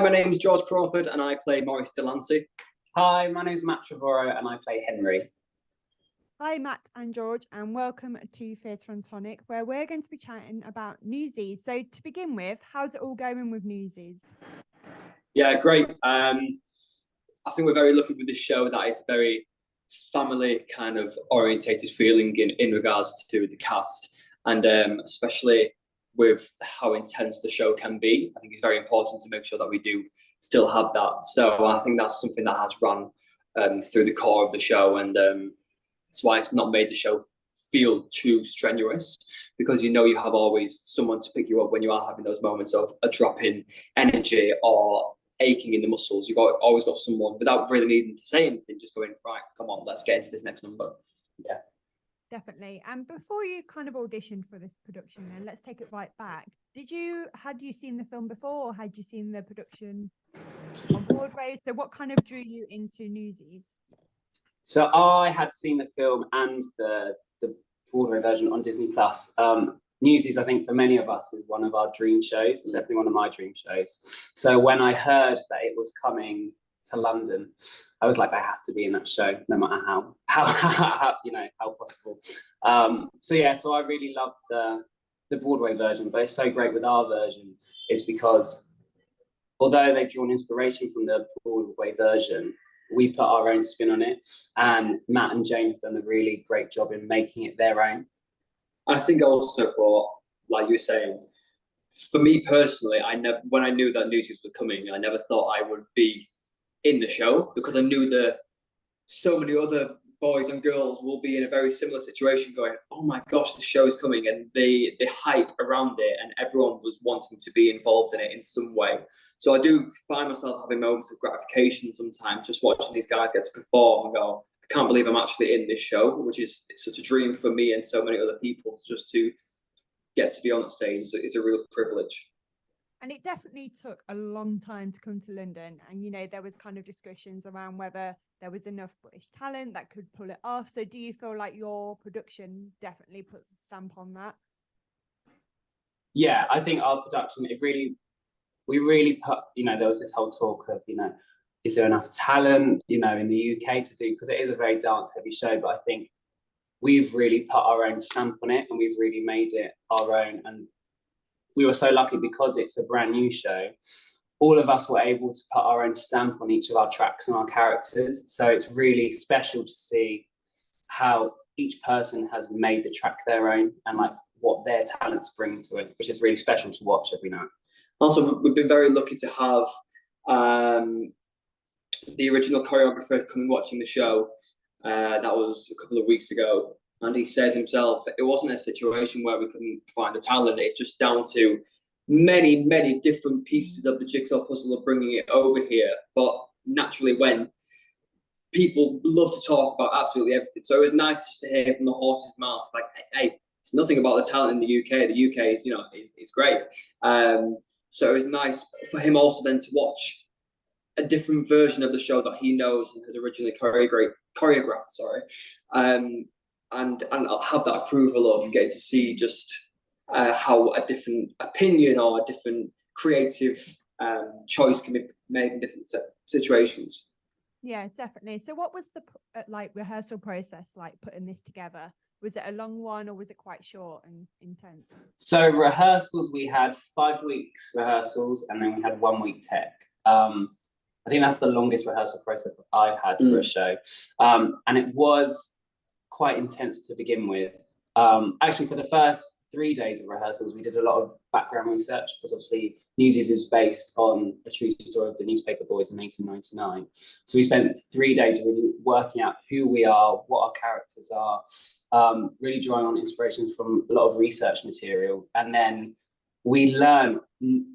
My name is George Crawford and I play Maurice Delancey. Hi, my name is Matt Trevorrow and I play Henry. Hi, Matt and George, and welcome to Theatre and Tonic, where we're going to be chatting about Newsies. So to begin with, how's it all going with Newsies? Yeah, great. I think we're very lucky with this show that it's a very family kind of orientated feeling in regards to the cast, and especially with how intense the show can be. I think it's very important to make sure that we do still have that. So I think that's something that has run through the core of the show, and that's why it's not made the show feel too strenuous, because you know you have always someone to pick you up when you are having those moments of a drop in energy or aching in the muscles. You've always got someone, without really needing to say anything, just going, right, come on, let's get into this next number. Yeah. Definitely. And before you kind of auditioned for this production, then let's take it right back. Had you seen the film before, or had you seen the production on Broadway? So what kind of drew you into Newsies? So I had seen the film and the Broadway version on Disney Plus. Newsies, I think for many of us, is one of our dream shows. It's definitely one of my dream shows. So when I heard that it was coming to London, I was like, I have to be in that show, no matter how possible. So I really loved the Broadway version, but it's so great with our version is because although they've drawn inspiration from the Broadway version, we've put our own spin on it, and Matt and Jane have done a really great job in making it their own. I think also, like you were saying, for me personally, when I knew that Newsies were coming, I never thought I would be in the show, because I knew that so many other boys and girls will be in a very similar situation going, oh my gosh, the show is coming, and the hype around it, and everyone was wanting to be involved in it in some way. So I do find myself having moments of gratification sometimes, just watching these guys get to perform and go, I can't believe I'm actually in this show, which is such a dream for me and so many other people. Just to get to be on stage is a real privilege. And it definitely took a long time to come to London. And, there was kind of discussions around whether there was enough British talent that could pull it off. So do you feel like your production definitely puts a stamp on that? Yeah, I think our production, we really put, there was this whole talk of, is there enough talent, in the UK to do, because it is a very dance heavy show, but I think we've really put our own stamp on it and we've really made it our own. And we were so lucky because it's a brand new show. All of us were able to put our own stamp on each of our tracks and our characters. So it's really special to see how each person has made the track their own and like what their talents bring to it, which is really special to watch every night. Also, we've been very lucky to have the original choreographer coming watching the show. That was a couple of weeks ago. And he says himself, it wasn't a situation where we couldn't find the talent. It's just down to many, many different pieces of the jigsaw puzzle of bringing it over here. But naturally, when people love to talk about absolutely everything, so it was nice just to hear from the horse's mouth, like, hey, it's nothing about the talent in the UK. The UK is great. So it was nice for him also then to watch a different version of the show that he knows and has originally choreographed. And have that approval of getting to see just how a different opinion or a different creative choice can be made in different situations. Yeah, definitely. So what was the rehearsal process like putting this together? Was it a long one or was it quite short and intense? So rehearsals, we had 5 weeks rehearsals and then we had 1 week tech. I think that's the longest rehearsal process I've had for a show. And it was quite intense to begin with. Actually, for the first 3 days of rehearsals, we did a lot of background research, because obviously Newsies is based on a true story of the newspaper boys in 1899. So we spent 3 days really working out who we are, what our characters are, really drawing on inspirations from a lot of research material. And then we learned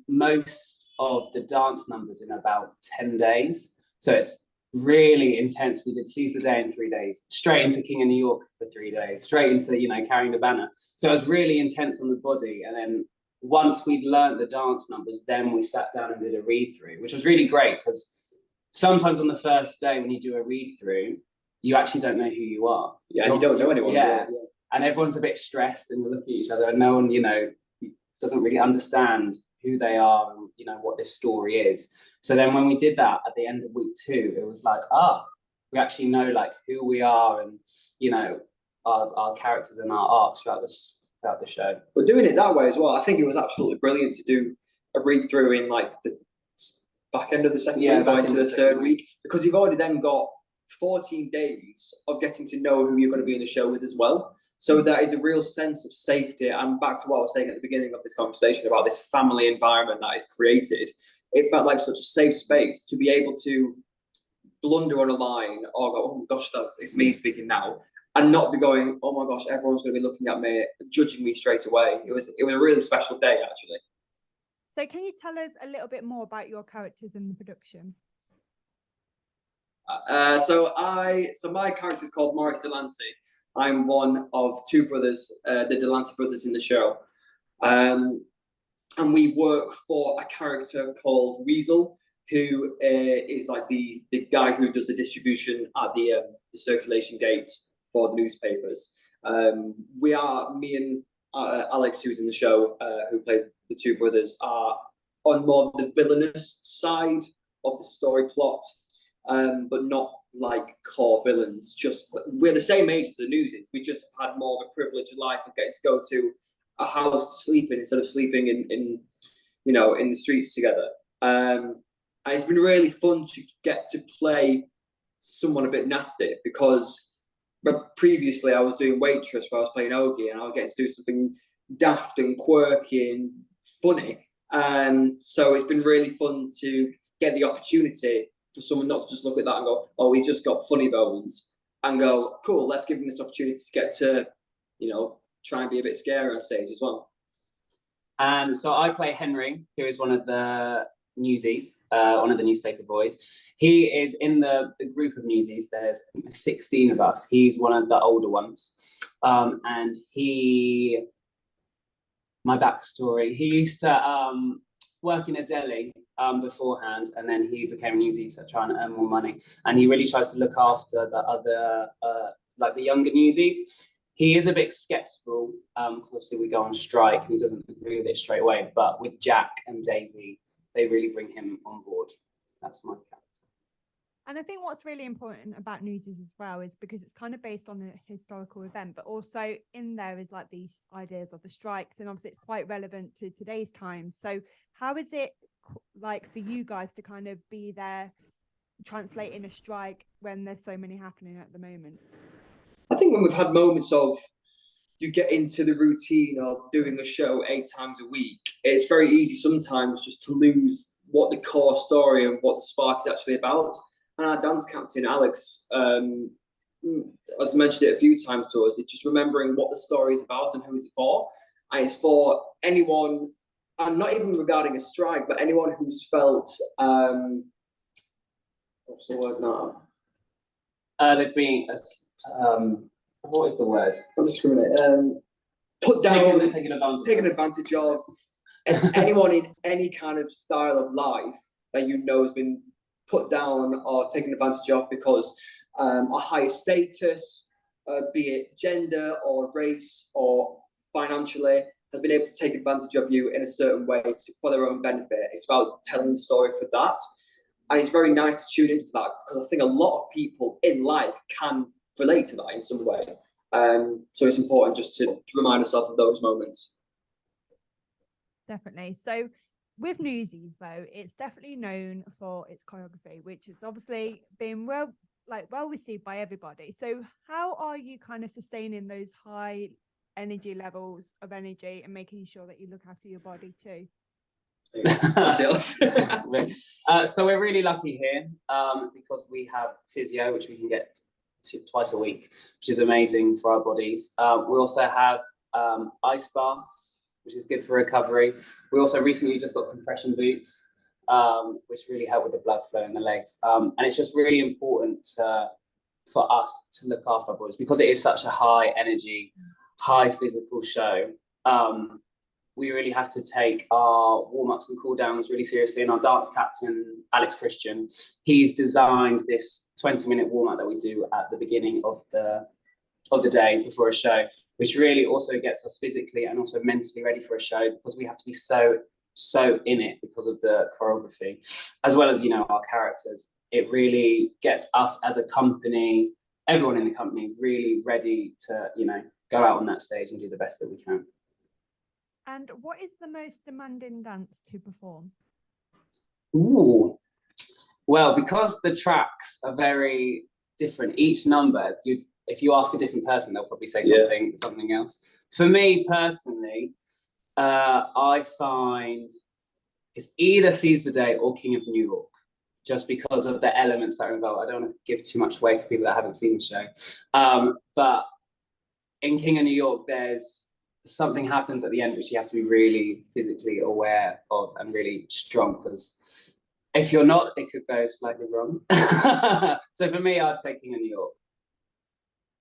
most of the dance numbers in about 10 days. So it's really intense. We did Seize the Day in 3 days, straight into King of New York for 3 days, straight into Carrying the Banner. So it was really intense on the body. And then once we'd learned the dance numbers, then we sat down and did a read through, which was really great, because sometimes on the first day when you do a read through, you actually don't know who you are. Yeah, you don't know anyone. Yeah. And everyone's a bit stressed and you're looking at each other and no one, doesn't really understand who they are and, you know, what this story is. So then when we did that at the end of week 2, it was like, we actually know like who we are and, you know, our characters and our arcs throughout the show. But doing it that way as well, I think it was absolutely brilliant to do a read through in like the back end of the second week or into the third week, because you've already then got 14 days of getting to know who you're going to be in the show with as well. So there is a real sense of safety. And back to what I was saying at the beginning of this conversation about this family environment that is created, it felt like such a safe space to be able to blunder on a line or go, oh my gosh, it's me speaking now, and not be going, oh my gosh, everyone's going to be looking at me, judging me straight away. It was a really special day, actually. So can you tell us a little bit more about your characters in the production? So my character is called Maurice Delancey. I'm one of 2 brothers, the Delancey brothers in the show. And we work for a character called Rehearsal, who is like the guy who does the distribution at the circulation gate for the newspapers. Me and Alex, who's in the show, who played the 2 brothers, are on more of the villainous side of the story plot, but not like core villains. Just we're the same age as the Newsies. We just had more of a privileged life of getting to go to a house to sleep in instead of sleeping in the streets together. And it's been really fun to get to play someone a bit nasty, because previously I was doing Waitress, where I was playing Ogie, and I was getting to do something daft and quirky and funny. So it's been really fun to get the opportunity for someone not to just look at that and go, oh, he's just got funny bones, and go, cool, let's give him this opportunity to get to, try and be a bit scary on stage as well. And so I play Henry, who is one of the Newsies, one of the newspaper boys. He is in the group of Newsies. There's 16 of us. He's one of the older ones. And my backstory, he used to work in a deli beforehand, and then he became a Newsie to try and earn more money. And he really tries to look after the other, like the younger Newsies. He is a bit skeptical, because we go on strike and he doesn't agree with it straight away. But with Jack and Davey, they really bring him on board. That's my character. And I think what's really important about Newsies as well is because it's kind of based on a historical event, but also in there is like these ideas of the strikes, and obviously it's quite relevant to today's time. So how is it like for you guys to kind of be there translating a strike when there's so many happening at the moment? I think when we've had moments of you get into the routine of doing a show 8 times a week, it's very easy sometimes just to lose what the core story and what the spark is actually about. And our dance captain, Alex, has mentioned it a few times to us, it's just remembering what the story is about and who is it for. And it's for anyone, and not even regarding a strike, but anyone who's felt, what's the word now? They're being, what is the word? Not discriminate. Put down, taken advantage of. Anyone in any kind of style of life that has been put down or taken advantage of because a higher status, be it gender or race or financially, has been able to take advantage of you in a certain way for their own benefit. It's about telling the story for that. And it's very nice to tune into that, because I think a lot of people in life can relate to that in some way. So it's important just to remind ourselves of those moments. Definitely. So with Newsies, though, it's definitely known for its choreography, which is obviously been well received by everybody. So how are you kind of sustaining those high energy levels of energy and making sure that you look after your body too? So we're really lucky here because we have physio, which we can get to twice a week, which is amazing for our bodies. We also have ice baths, which is good for recovery. We also recently just got compression boots, which really help with the blood flow in the legs. And it's just really important for us to look after our bodies, because it is such a high energy, high physical show. We really have to take our warm-ups and cool-downs really seriously. And our dance captain, Alex Christian, he's designed this 20-minute warm-up that we do at the beginning of the day before a show, which really also gets us physically and also mentally ready for a show, because we have to be so so in it because of the choreography, as well as, you know, our characters. It really gets us as a company, everyone in the company, really ready to, you know, go out on that stage and do the best that we can. And what is the most demanding dance to perform? Ooh. Well, because the tracks are very different, each number, if you ask a different person, they'll probably say something else. For me personally, I find it's either Seize the Day or King of New York, just because of the elements that are involved. I don't want to give too much away to people that haven't seen the show. But in King of New York, there's something happens at the end which you have to be really physically aware of and really strong, because if you're not, it could go slightly wrong. So for me, I'd say King of New York.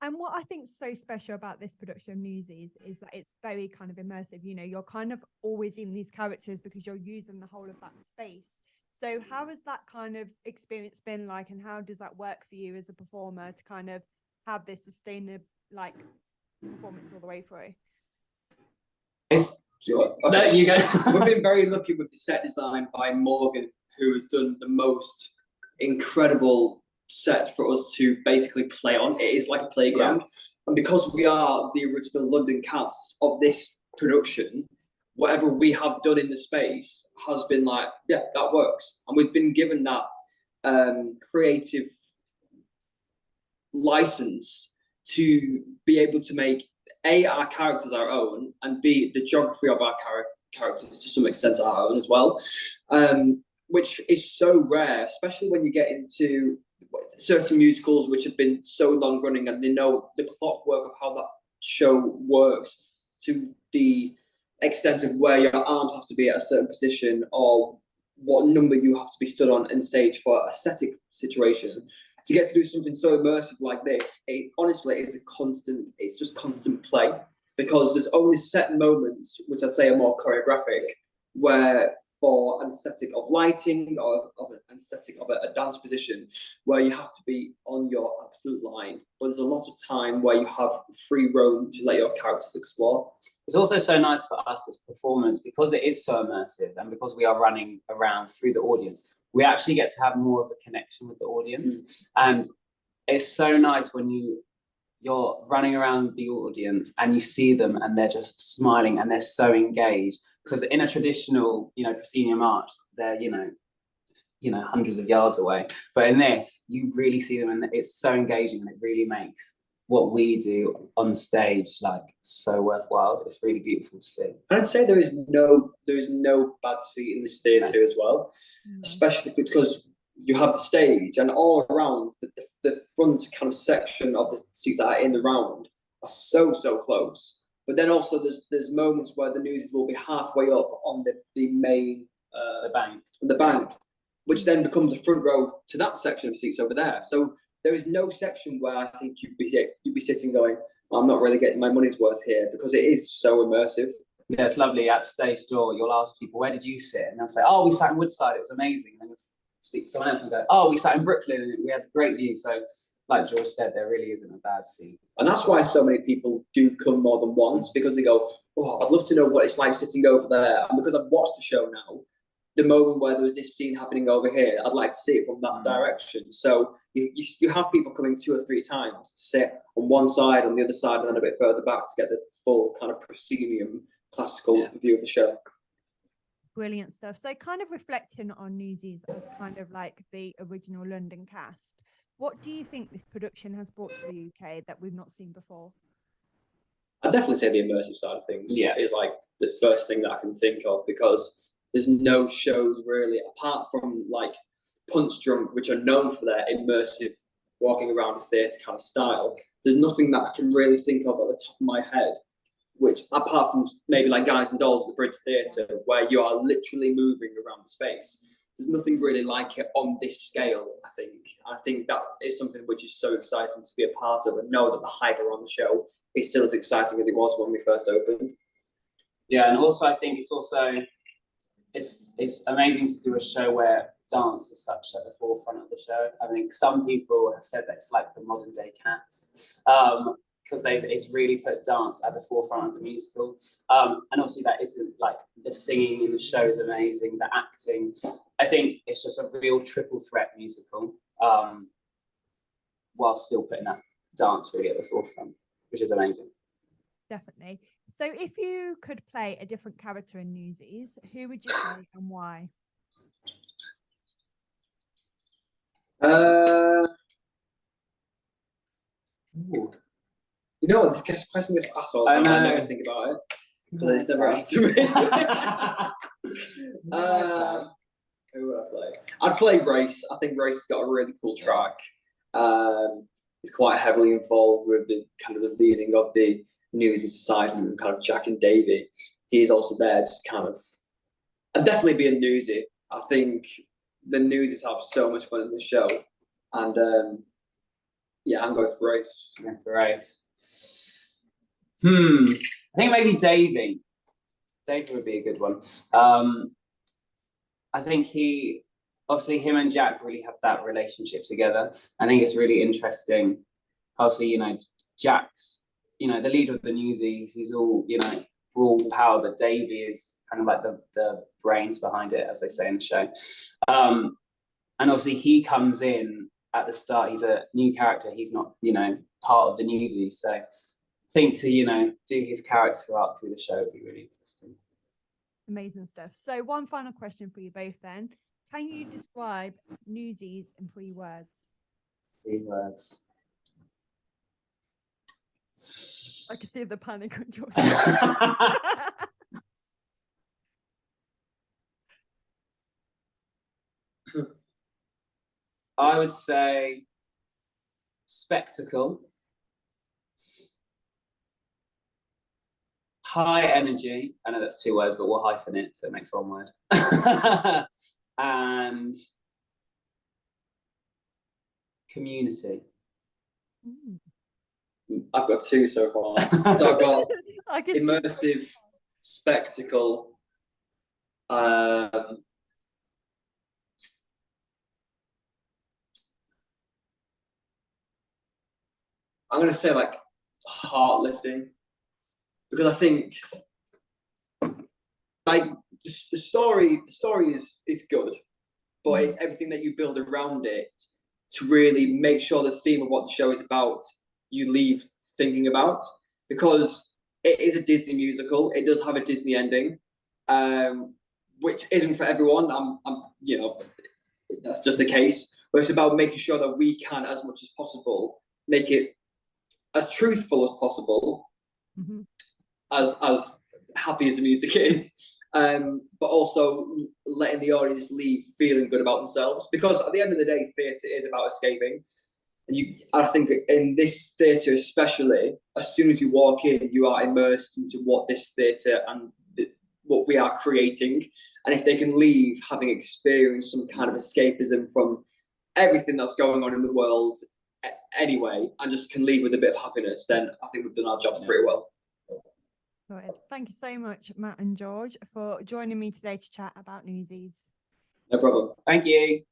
And what I think is so special about this production of Newsies is that it's very kind of immersive. You know, you're kind of always in these characters because you're using the whole of that space. So how has that kind of experience been like, and how does that work for you as a performer to kind of have this sustainable like performance all the way through? Sure. Okay. No, you go. We've been very lucky with the set design by Morgan, who has done the most incredible set for us to basically play on. It is like a playground. Yeah. And because we are the original London cast of this production, whatever we have done in the space has been like, yeah, that works. And we've been given that creative license to be able to make A, our characters our own, and B, the geography of our characters to some extent our own as well, which is so rare, especially when you get into certain musicals which have been so long running and they know the clockwork of how that show works to the extent of where your arms have to be at a certain position or what number you have to be stood on in stage for a static situation. To get to do something so immersive like this, it honestly is it's just constant play, because there's only set moments, which I'd say are more choreographic, where for an aesthetic of lighting or of an aesthetic of a dance position, where you have to be on your absolute line. But there's a lot of time where you have free roam to let your characters explore. It's also so nice for us as performers, because it is so immersive and because we are running around through the audience, we actually get to have more of a connection with the audience. And it's so nice when you're running around the audience and you see them and they're just smiling and they're so engaged. Because in a traditional, you know, proscenium march, they're, you know, hundreds of yards away. But in this, you really see them and it's so engaging, and it really makes what we do on stage like so worthwhile. It's really beautiful to see. And I'd say there is no bad seat in this theatre as well, especially because you have the stage and all around the front kind of section of the seats that are in the round are so close. But then also there's moments where the Newsies will be halfway up on the main the bank, which then becomes a front row to that section of seats over there. So there is no section where I think you'd be sitting going, I'm not really getting my money's worth here, because it is so immersive. Yeah, it's lovely. At stage door, you'll ask people, where did you sit? And they'll say, oh, we sat in Woodside, it was amazing. And then you'll speak to someone else and go, oh, we sat in Brooklyn and we had a great view. So like George said, there really isn't a bad seat. And that's why so many people do come more than once, because they go, oh, I'd love to know what it's like sitting over there. And because I've watched the show now, the moment where there was this scene happening over here, I'd like to see it from that direction. So you have people coming 2 or 3 times to sit on one side, on the other side, and then a bit further back to get the full kind of proscenium classical view of the show. Brilliant stuff. So kind of reflecting on Newsies as kind of like the original London cast, what do you think this production has brought to the UK that we've not seen before? I'd definitely say the immersive side of things is like the first thing that I can think of, because there's no shows really, apart from like Punch Drunk, which are known for their immersive walking around theatre kind of style. There's nothing that I can really think of at the top of my head, which apart from maybe like Guys and Dolls at the British Theatre, where you are literally moving around the space. There's nothing really like it on this scale, I think. I think that is something which is so exciting to be a part of, and know that the hype around the show is still as exciting as it was when we first opened. Yeah, and also I think it's amazing to do a show where dance is such at the forefront of the show. I think some people have said that it's like the modern day Cats. because it's really put dance at the forefront of the musical. And obviously that isn't like the singing in the show is amazing, the acting. I think it's just a real triple threat musical, while still putting that dance really at the forefront, which is amazing. Definitely. So if you could play a different character in Newsies, who would you play and why? Ooh. You know what, this question gets asked all the time. I never think about it because it's never asked to me. Who would I play? I'd play Race. I think Race has got a really cool track. He's quite heavily involved with the kind of the leading of the Newsies aside from kind of Jack and Davey. He's also there, just kind of. I'd definitely be a Newsie. I think the Newsies have so much fun in the show, and yeah, I'm going for Race. Yeah, for Race. I think maybe Davey. Davey would be a good one. I think obviously him and Jack really have that relationship together. I think it's really interesting. Obviously, you know, Jack's, you know, the leader of the Newsies, he's all, you know, raw power, but Davey is kind of like the brains behind it, as they say in the show. And obviously he comes in at the start, he's a new character, he's not, you know, part of the Newsies. So I think to, you know, do his character up through the show would be really interesting. Amazing stuff. So one final question for you both then. Can you describe Newsies in 3 words? 3 words. I can see the panic on George. I would say spectacle, high energy. I know that's 2 words, but we'll hyphen it so it makes 1 word. And community. I've got 2 so far. So I've got immersive, spectacle. I'm going to say like heart lifting, because I think like the story is good, but it's everything that you build around it to really make sure the theme of what the show is about you leave thinking about, because it is a Disney musical. It does have a Disney ending, which isn't for everyone. I'm you know, that's just the case. But it's about making sure that we can, as much as possible, make it as truthful as possible, as happy as the music is, but also letting the audience leave feeling good about themselves. Because at the end of the day, theatre is about escaping. And I think in this theatre especially, as soon as you walk in, you are immersed into what this theatre and what we are creating. And if they can leave having experienced some kind of escapism from everything that's going on in the world anyway, and just can leave with a bit of happiness, then I think we've done our jobs pretty well. Good. Thank you so much, Matt and George, for joining me today to chat about Newsies. No problem. Thank you.